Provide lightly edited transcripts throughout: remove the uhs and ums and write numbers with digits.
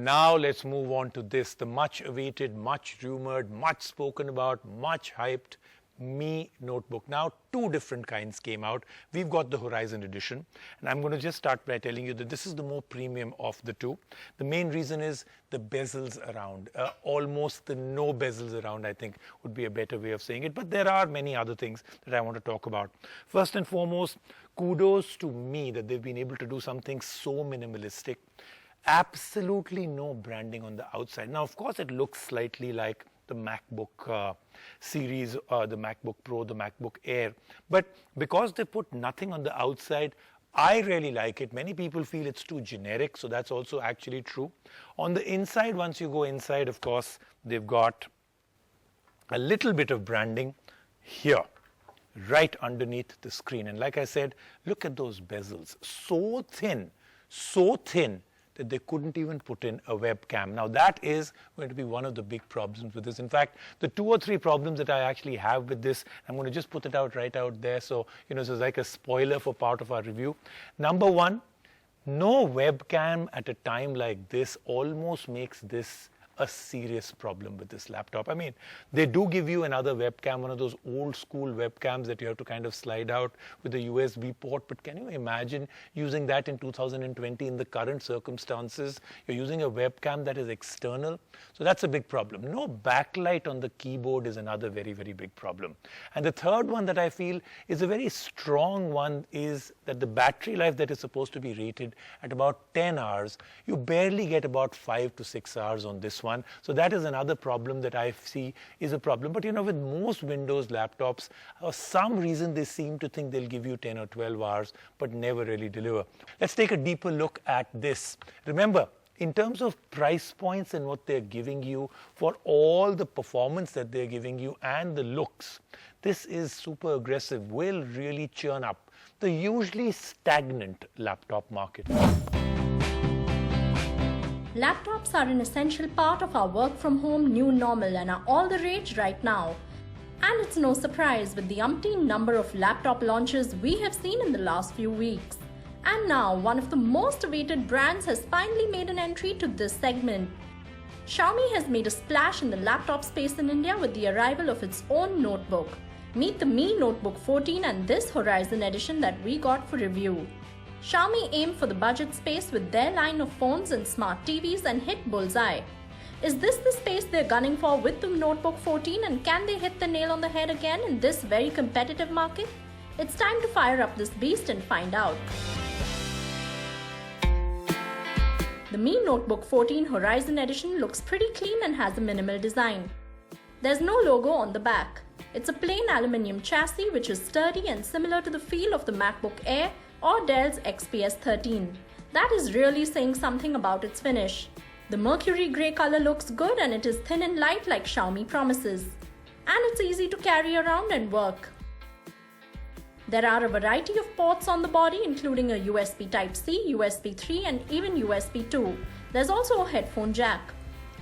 now let's move on to this, the much awaited, much rumored, much spoken about, much hyped Mi Notebook. Now, two different kinds came out. We've got the Horizon edition, and I'm going to just start by telling you that this is the more premium of the two. The main reason is the bezels around, almost the no bezels around, I think would be a better way of saying it. But there are many other things that I want to talk about. First and foremost, kudos to Mi that they've been able to do something so minimalistic. Absolutely no branding on the outside. Now, of course, it looks slightly like the MacBook series, the MacBook Pro, the MacBook Air. But because they put nothing on the outside, I really like it. Many people feel it's too generic, so that's also actually true. On the inside, once you go inside, of course, they've got a little bit of branding here, right underneath the screen. And like I said, look at those bezels. So thin that they couldn't even put in a webcam. Now that is going to be one of the big problems with this. In fact, the 2 or 3 problems that I actually have with this, I'm going to just put it out right out there. So, this is like a spoiler for part of our review. Number 1, no webcam at a time like this almost makes this a serious problem with this laptop. I mean, they do give you another webcam, one of those old school webcams that you have to kind of slide out with a USB port. But can you imagine using that in 2020 in the current circumstances? You're using a webcam that is external. So that's a big problem. No backlight on the keyboard is another very, very big problem. And the third one that I feel is a very strong one is that the battery life that is supposed to be rated at about 10 hours, you barely get about 5 to 6 hours on this one. So that is another problem that I see is a problem. But with most Windows laptops, for some reason they seem to think they'll give you 10 or 12 hours, but never really deliver. Let's take a deeper look at this. Remember, in terms of price points and what they're giving you for all the performance that they're giving you and the looks, this is super aggressive, will really churn up the usually stagnant laptop market. Laptops are an essential part of our work-from-home new normal and are all the rage right now. And it's no surprise with the umpteen number of laptop launches we have seen in the last few weeks. And now, one of the most awaited brands has finally made an entry to this segment. Xiaomi has made a splash in the laptop space in India with the arrival of its own notebook. Meet the Mi Notebook 14 and this Horizon edition that we got for review. Xiaomi aimed for the budget space with their line of phones and smart TVs and hit bullseye. Is this the space they're gunning for with the Notebook 14, and can they hit the nail on the head again in this very competitive market? It's time to fire up this beast and find out. The Mi Notebook 14 Horizon edition looks pretty clean and has a minimal design. There's no logo on the back. It's a plain aluminium chassis which is sturdy and similar to the feel of the MacBook Air or Dell's XPS 13. That is really saying something about its finish. The mercury grey color looks good and it is thin and light like Xiaomi promises. And it's easy to carry around and work. There are a variety of ports on the body, including a USB Type-C, USB 3 and even USB 2. There's also a headphone jack.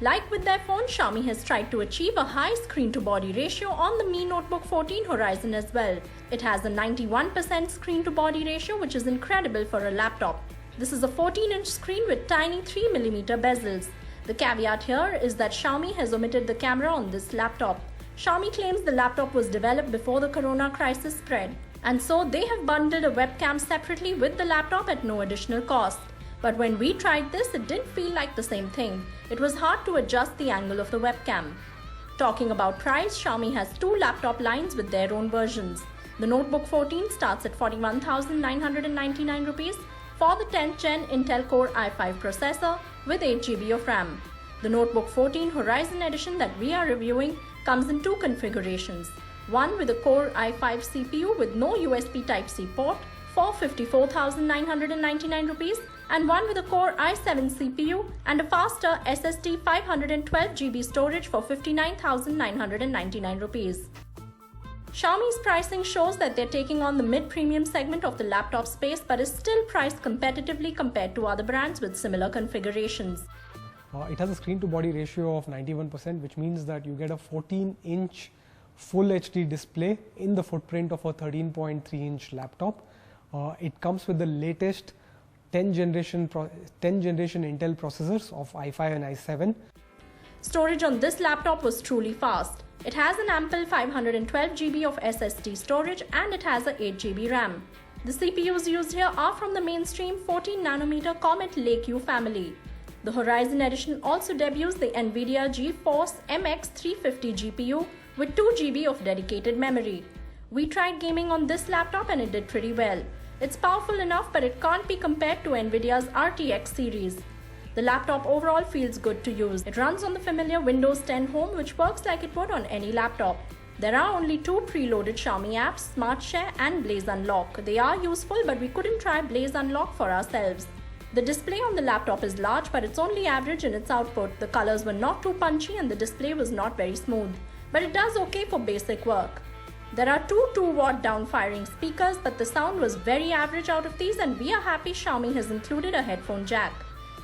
Like with their phone, Xiaomi has tried to achieve a high screen-to-body ratio on the Mi Notebook 14 Horizon as well. It has a 91% screen-to-body ratio, which is incredible for a laptop. This is a 14-inch screen with tiny 3mm bezels. The caveat here is that Xiaomi has omitted the camera on this laptop. Xiaomi claims the laptop was developed before the corona crisis spread, and so they have bundled a webcam separately with the laptop at no additional cost. But when we tried this, it didn't feel like the same thing. It was hard to adjust the angle of the webcam. Talking about price, Xiaomi has 2 laptop lines with their own versions. The Notebook 14 starts at 41,999 rupees for the 10th Gen Intel Core i5 processor with 8GB of RAM. The Notebook 14 Horizon edition that we are reviewing comes in 2 configurations. One with a Core i5 CPU with no USB Type-C port for 54,999 rupees and one with a Core i7 CPU and a faster SSD 512GB storage for 59,999 rupees. Xiaomi's pricing shows that they're taking on the mid-premium segment of the laptop space but is still priced competitively compared to other brands with similar configurations. It has a screen-to-body ratio of 91%, which means that you get a 14-inch Full HD display in the footprint of a 13.3-inch laptop. It comes with the latest 10th generation Intel processors of i5 and i7. Storage on this laptop was truly fast. It has an ample 512 GB of SSD storage and it has a 8 GB RAM. The CPUs used here are from the mainstream 14nm Comet Lake-U family. The Horizon Edition also debuts the NVIDIA GeForce MX 350 GPU with 2 GB of dedicated memory. We tried gaming on this laptop and it did pretty well. It's powerful enough, but it can't be compared to NVIDIA's RTX series. The laptop overall feels good to use. It runs on the familiar Windows 10 Home, which works like it would on any laptop. There are only 2 preloaded Xiaomi apps, Smart Share and Blaze Unlock. They are useful, but we couldn't try Blaze Unlock for ourselves. The display on the laptop is large, but it's only average in its output. The colors were not too punchy and the display was not very smooth. But it does okay for basic work. There are 2 2-watt down-firing speakers, but the sound was very average out of these, and we are happy Xiaomi has included a headphone jack.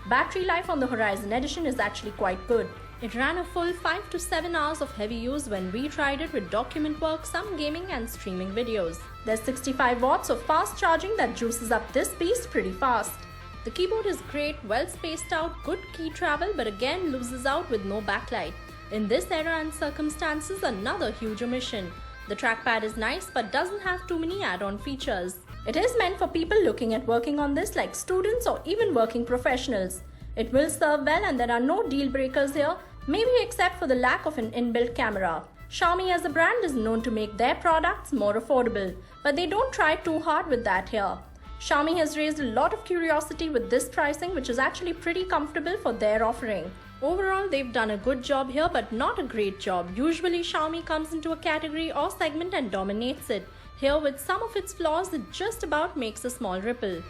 Battery life on the Horizon Edition is actually quite good. It ran a full 5 to 7 hours of heavy use when we tried it with document work, some gaming and streaming videos. There's 65 watts of fast charging that juices up this beast pretty fast. The keyboard is great, well spaced out, good key travel, but again loses out with no backlight. In this era and circumstances, another huge omission. The trackpad is nice but doesn't have too many add-on features. It is meant for people looking at working on this like students or even working professionals. It will serve well and there are no deal breakers here, maybe except for the lack of an inbuilt camera. Xiaomi as a brand is known to make their products more affordable, but they don't try too hard with that here. Xiaomi has raised a lot of curiosity with this pricing, which is actually pretty comfortable for their offering. Overall, they've done a good job here, but not a great job. Usually, Xiaomi comes into a category or segment and dominates it. Here, with some of its flaws, it just about makes a small ripple.